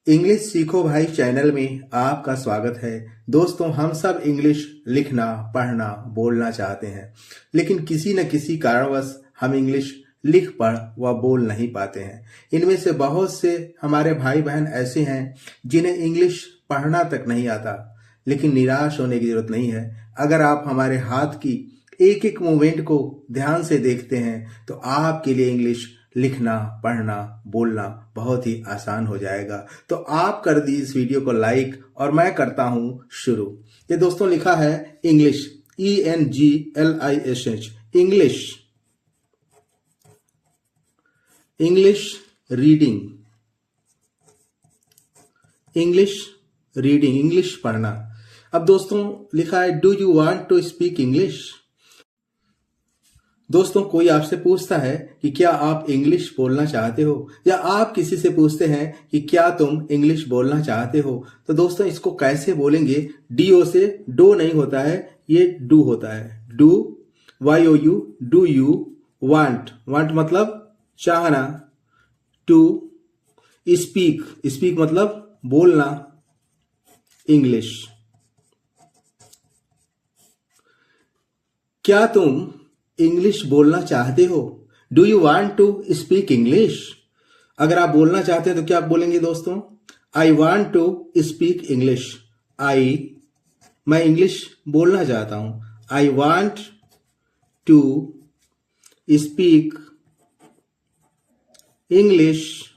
English सीखो भाई channel में आपका स्वागत है। दोस्तों, हम सब इंग्लिश लिखना, पढ़ना, बोलना चाहते हैं, लेकिन किसी न किसी कारणवश हम इंग्लिश लिख पढ़ व बोल नहीं पाते हैं। इनमें से बहुत से हमारे भाई बहन ऐसे हैं जिन्हें इंग्लिश पढ़ना तक नहीं आता, लेकिन निराश होने की जरूरत नहीं है। अगर आप हमारे हाथ की एक एक मूवमेंट को ध्यान से देखते हैं तो आपके लिए इंग्लिश लिखना, पढ़ना, बोलना बहुत ही आसान हो जाएगा। तो आप कर दी इस वीडियो को लाइक और मैं करता हूं शुरू। ये दोस्तों लिखा है English, ENGLISH, English. English reading, English reading, English पढ़ना। अब दोस्तों लिखा है do you want to speak English. दोस्तों, कोई आपसे पूछता है कि क्या आप इंग्लिश बोलना चाहते हो, या आप किसी से पूछते हैं कि क्या तुम इंग्लिश बोलना चाहते हो, तो दोस्तों इसको कैसे बोलेंगे। DO से डो नहीं होता है, ये डू होता है। Do, YOU, do you want, want मतलब चाहना। टू स्पीक, स्पीक मतलब बोलना, इंग्लिश। क्या तुम इंग्लिश बोलना चाहते हो, do you want to speak English. अगर आप बोलना चाहते हैं तो क्या आप बोलेंगे दोस्तों, I want to speak English. मैं इंग्लिश बोलना चाहता हूं। I want to speak English,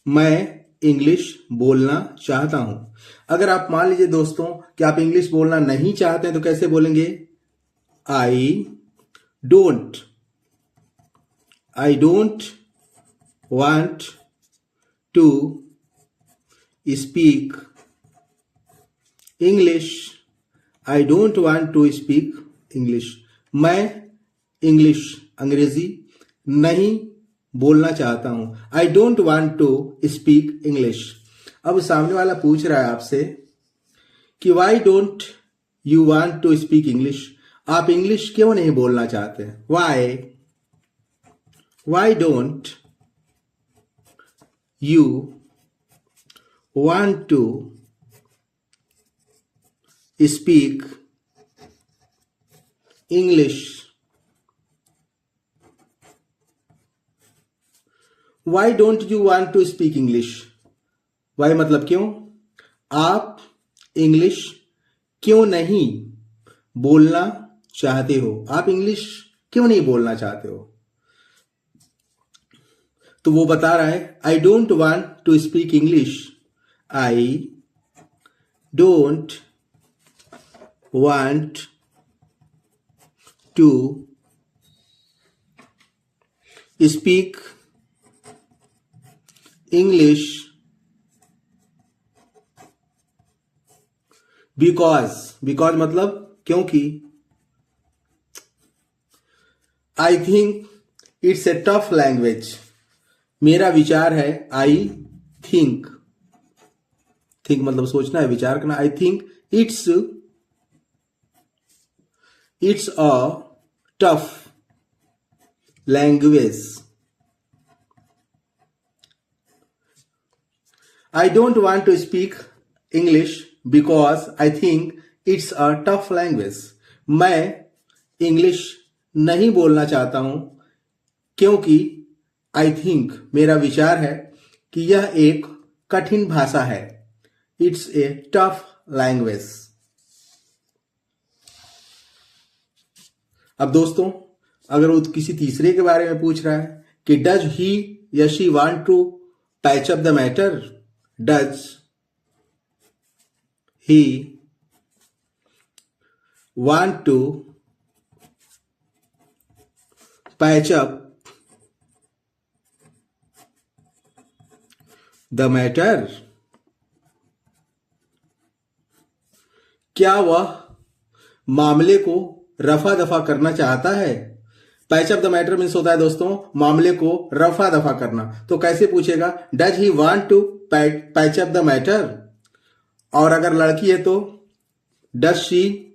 मैं इंग्लिश बोलना चाहता हूं। अगर आप मान लीजिए दोस्तों कि आप इंग्लिश बोलना नहीं चाहते हैं तो कैसे बोलेंगे, I don't want to speak English. I don't want to speak English, मैं इंग्लिश, अंग्रेजी नहीं बोलना चाहता हूं। I don't want to speak English. अब सामने वाला पूछ रहा है आपसे कि why don't you want to speak English, आप इंग्लिश क्यों नहीं बोलना चाहते हैं। Why don't you want to speak English. Why don't you want to speak English, why मतलब क्यों, आप इंग्लिश क्यों नहीं बोलना चाहते हो, आप इंग्लिश क्यों नहीं बोलना चाहते हो। तो वो बता रहा है I don't want to speak English, I don't want to speak English because मतलब क्योंकि। I think it's a tough language, मेरा विचार है। आई थिंक मतलब सोचना है, विचार करना। आई think it's a tough language. I don't want to speak English because I think it's a tough language. मैं इंग्लिश नहीं बोलना चाहता हूं क्योंकि I think, मेरा विचार है कि यह एक कठिन भाषा है। It's a tough language. अब दोस्तों, अगर वो किसी तीसरे के बारे में पूछ रहा है कि does he या she want to patch up the matter, does he want to patch up the matter, क्या वह मामले को रफा दफा करना चाहता है। Patch up the matter means होता है दोस्तों मामले को रफा दफा करना। तो कैसे पूछेगा, does he want to patch up the matter. और अगर लड़की है तो does she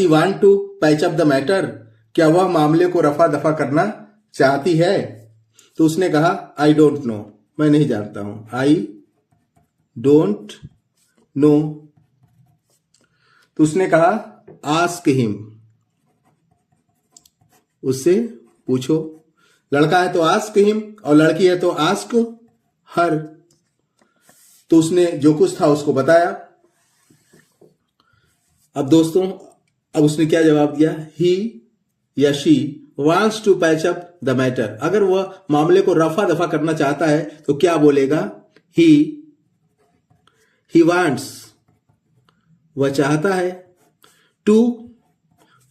want to patch up the matter, क्या वह मामले को रफा दफा करना चाहती है। तो उसने कहा आई डोंट नो, मैं नहीं जानता हूं, आई डोंट नो। तो उसने कहा आस्क हिम, उससे पूछो। लड़का है तो आस्क हिम और लड़की है तो आस्क हर। तो उसने जो कुछ था उसको बताया। अब दोस्तों, अब उसने क्या जवाब दिया, ही या she wants to patch up the matter. अगर वह मामले को रफा दफा करना चाहता है तो क्या बोलेगा, ही वांट्स, वह चाहता है, to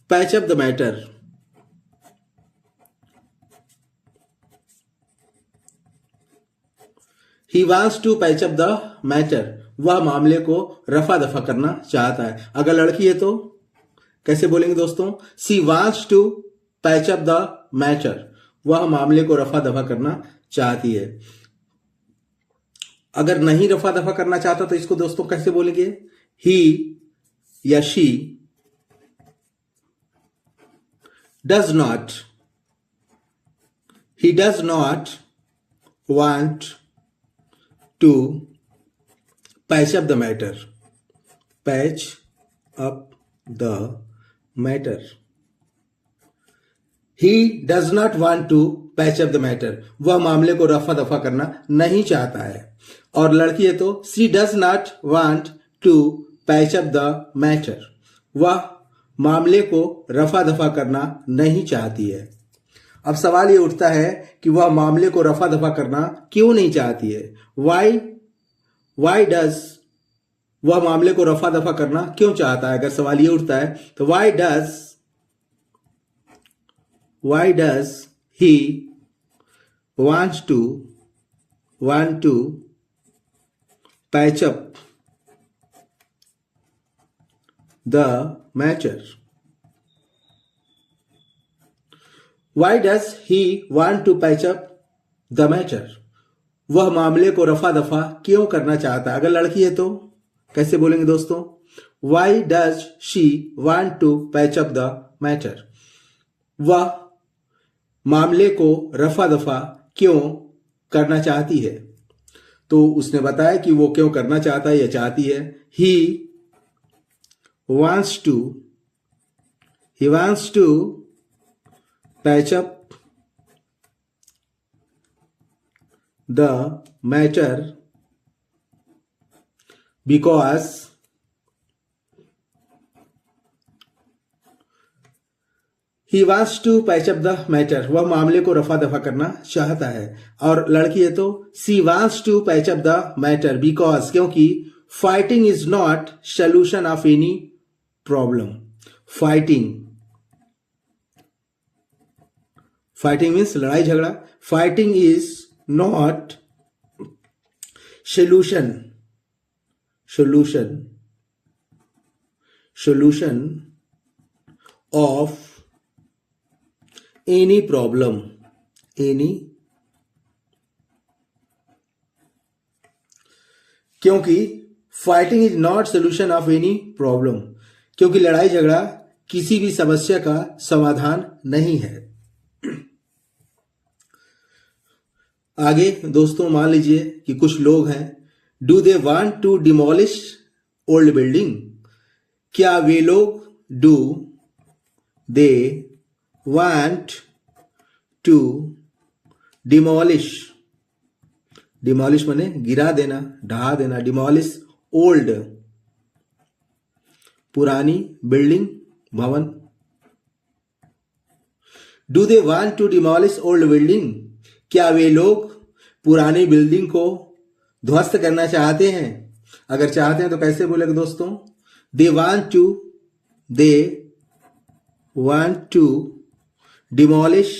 patch up the matter, he wants to patch up the matter, वह मामले को रफा दफा करना चाहता है। अगर लड़की है तो कैसे बोलेंगे दोस्तों, she wants to patch up the matter, वह मामले को रफा दफा करना चाहती है। अगर नहीं रफा दफा करना चाहता तो इसको दोस्तों कैसे बोलेंगे, ही या she does not, he does not want to patch up the matter, patch up the matter, he does not want to patch up the matter, वह मामले को रफा दफा करना नहीं चाहता है। और लड़की है तो she does not want to patch up the matter, वह मामले को रफा दफा करना नहीं चाहती है। अब सवाल ये उठता है कि वह मामले को रफा दफा करना क्यों नहीं चाहती है, वाई डज, वह मामले को रफा दफा करना क्यों चाहता है। अगर सवाल ये उठता है तो why does he want to patch up the matter, why does he want to patch up the matter, वह मामले को रफा दफा क्यों करना चाहता है। अगर लड़की है तो कैसे बोलेंगे दोस्तों, why does she want to patch up the matter, वह मामले को रफा दफा क्यों करना चाहती है। तो उसने बताया कि वो क्यों करना चाहता है या चाहती है, ही wants to patch up the matter because he wants to patch up the matter, वह मामले को रफा दफा करना चाहता है। और लड़की है तो she wants to patch up the matter because, क्योंकि fighting is not solution of any problem, fighting means लड़ाई झगड़ा, fighting is not solution of any problem, क्योंकि fighting is not solution of any problem, क्योंकि लड़ाई झगड़ा किसी भी समस्या का समाधान नहीं है। आगे दोस्तों मान लीजिए कि कुछ लोग हैं, do they want to demolish old building, क्या वे लोग, do they want to demolish माने गिरा देना, ढहा देना, demolish old पुरानी बिल्डिंग, भवन। do they want to demolish old building, क्या वे लोग पुरानी बिल्डिंग को ध्वस्त करना चाहते हैं। अगर चाहते हैं तो कैसे बोलेंगे दोस्तों, they want to demolish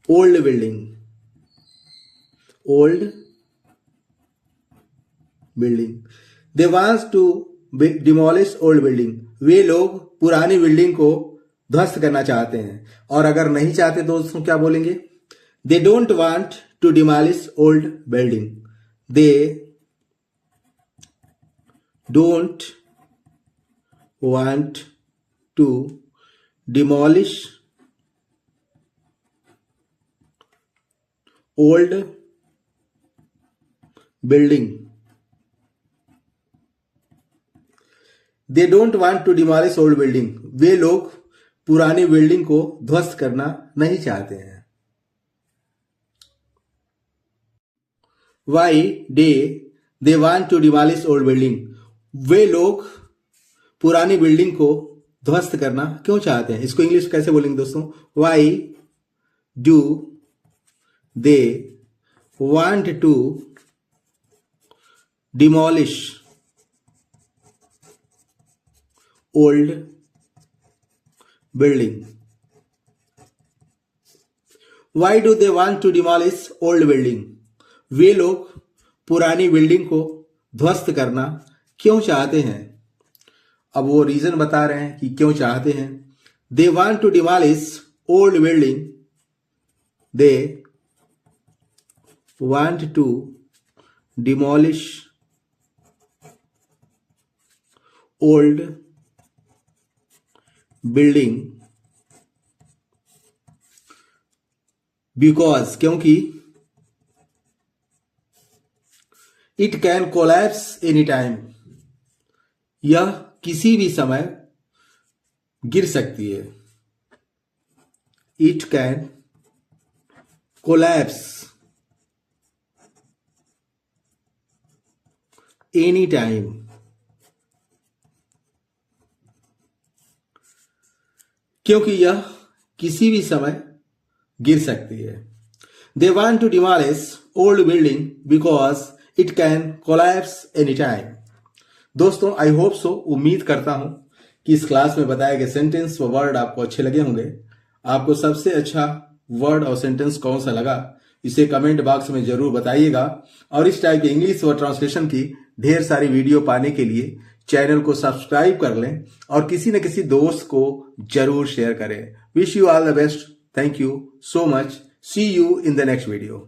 old building, they want to demolish old building, वे लोग पुरानी बिल्डिंग को ध्वस्त करना चाहते हैं। और अगर नहीं चाहते दोस्तों क्या बोलेंगे, they don't want to demolish old building, they don't want to demolish old building. They don't want to demolish old building. वे लोग पुरानी बिल्डिंग को ध्वस्त करना नहीं चाहते हैं। Why do they want to demolish old building. वे लोग पुरानी बिल्डिंग को ध्वस्त करना क्यों चाहते हैं? इसको इंग्लिश कैसे बोलेंगे दोस्तों? Why do they want to demolish old building. Why do they want to demolish old building. वे लोग पुरानी बिल्डिंग को ध्वस्त करना क्यों चाहते हैं? अब वो रीजन बता रहे हैं कि क्यों चाहते हैं। They want to demolish old building. They want to demolish old building because क्योंकि it can collapse any time. यह किसी भी समय गिर सकती है। It can collapse any time. क्योंकि यह किसी भी समय गिर सकती है। They want to demolish old building because it can collapse any time. दोस्तों आई होप सो, उम्मीद करता हूं कि इस क्लास में बताए गए सेंटेंस व वर्ड आपको अच्छे लगे होंगे। आपको सबसे अच्छा वर्ड और सेंटेंस कौन सा लगा इसे कमेंट बॉक्स में जरूर बताइएगा। और इस टाइप के इंग्लिश व ट्रांसलेशन की ढेर सारी वीडियो पाने के लिए चैनल को सब्सक्राइब कर लें और किसी न किसी दोस्त को जरूर शेयर करें। Wish you all the best. Thank you so much. See you in the next video.